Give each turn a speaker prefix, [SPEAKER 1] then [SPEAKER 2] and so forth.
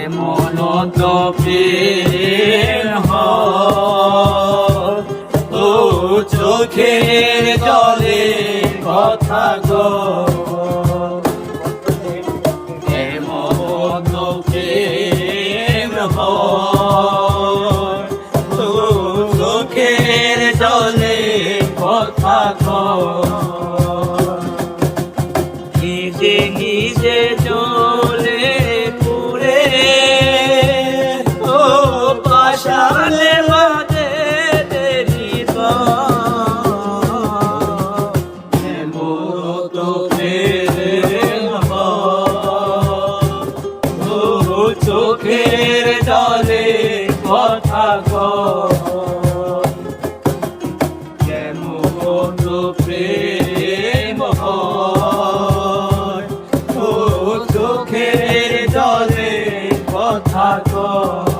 [SPEAKER 1] এমন তো প্রেম হয় ও চোখের জলে কথা গো এমন তো প্রেম হয় ও চোখের জলে কথা গো নিজে নিজে জ্বলে পুড়ে ও পাশালে বাজে দেরি চোখের জলে কথা গো কেমন প্রেম হয় ও চোখের জলে কথা গো।